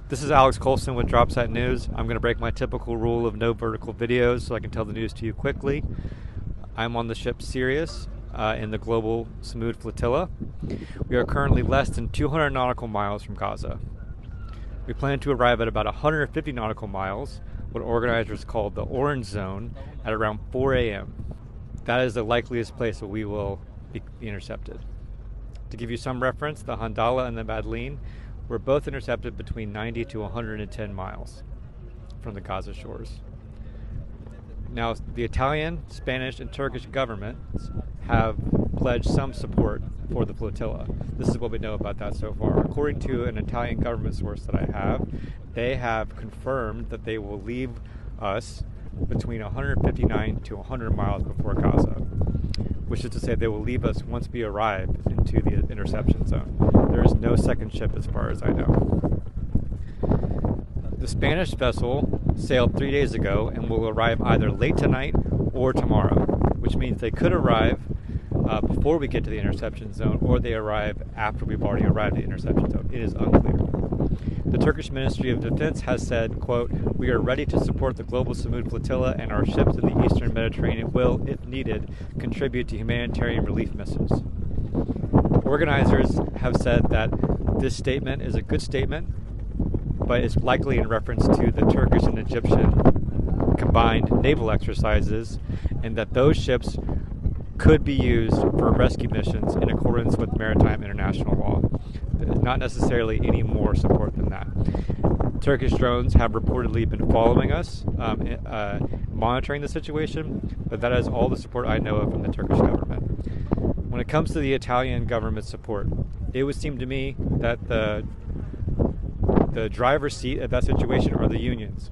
This is Alex Colson with Dropsat News. I'm going to break my typical rule of no vertical videos so I can tell the news to you quickly. I'm on the ship Sirius in the Global Samud Flotilla. We are currently less than 200 nautical miles from Gaza. We plan to arrive at about 150 nautical miles, what organizers call the Orange Zone, at around 4 a.m. That is the likeliest place where we will be intercepted. To give you some reference, the Handala and the Madeleine were both intercepted between 90 to 110 miles from the Gaza shores. Now, the Italian, Spanish, and Turkish governments have pledged some support for the flotilla. This is what we know about that so far. According to an Italian government source that I have, they have confirmed that they will leave us between 159 to 100 miles before Gaza, which is to say they will leave us once we arrive into the interception zone. There is no second ship as far as I know. The Spanish vessel sailed 3 days ago and will arrive either late tonight or tomorrow, which means they could arrive before we get to the interception zone, or they arrive after we've already arrived at the interception zone. It is unclear. The Turkish Ministry of Defense has said, quote, "We are ready to support the Global Samud Flotilla, and our ships in the Eastern Mediterranean will, if needed, contribute to humanitarian relief missions." Organizers have said that this statement is a good statement, but it's likely in reference to the Turkish and Egyptian combined naval exercises, and that those ships could be used for rescue missions in accordance with maritime international law. Not necessarily any more support than that. Turkish drones have reportedly been following us, monitoring the situation, but that is all the support I know of from the Turkish government. When it comes to the Italian government support, it would seem to me that the driver's seat of that situation are the unions.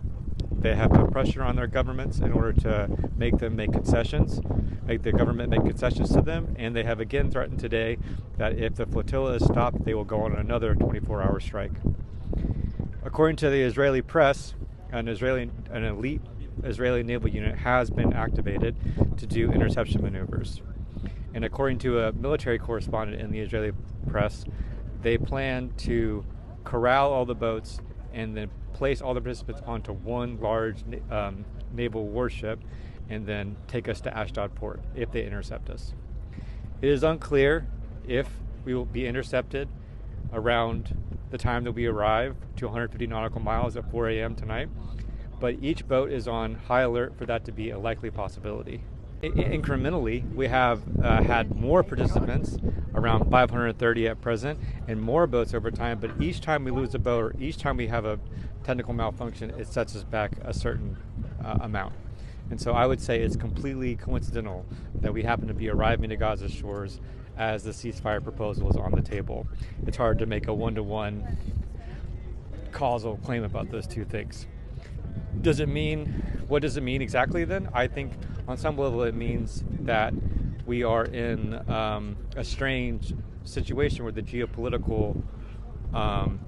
They have put pressure on their governments in order to make them make concessions, make the government make concessions to them, and they have again threatened today that if the flotilla is stopped, they will go on another 24-hour strike. According to the Israeli press, an elite Israeli naval unit has been activated to do interception maneuvers. And according to a military correspondent in the Israeli press, they plan to corral all the boats and then place all the participants onto one large naval warship and then take us to Ashdod port if they intercept us. It is unclear if we will be intercepted around the time that we arrive to 150 nautical miles at 4 a.m. tonight, but each boat is on high alert for that to be a likely possibility. Incrementally, we have had more participants, around 530 at present, and more boats over time, but each time we lose a boat or each time we have a technical malfunction, it sets us back a certain amount. And so I would say it's completely coincidental that we happen to be arriving to Gaza shores as the ceasefire proposal is on the table. It's hard to make a one-to-one causal claim about those two things. What does it mean exactly then? I think on some level it means that we are in a strange situation where the geopolitical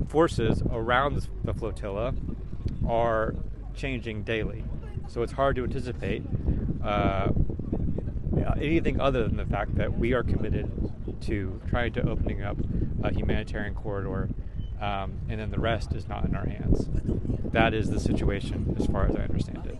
forces around the flotilla are changing daily. So it's hard to anticipate anything other than the fact that we are committed to trying to opening up a humanitarian corridor, and then the rest is not in our hands. That is the situation as far as I understand it.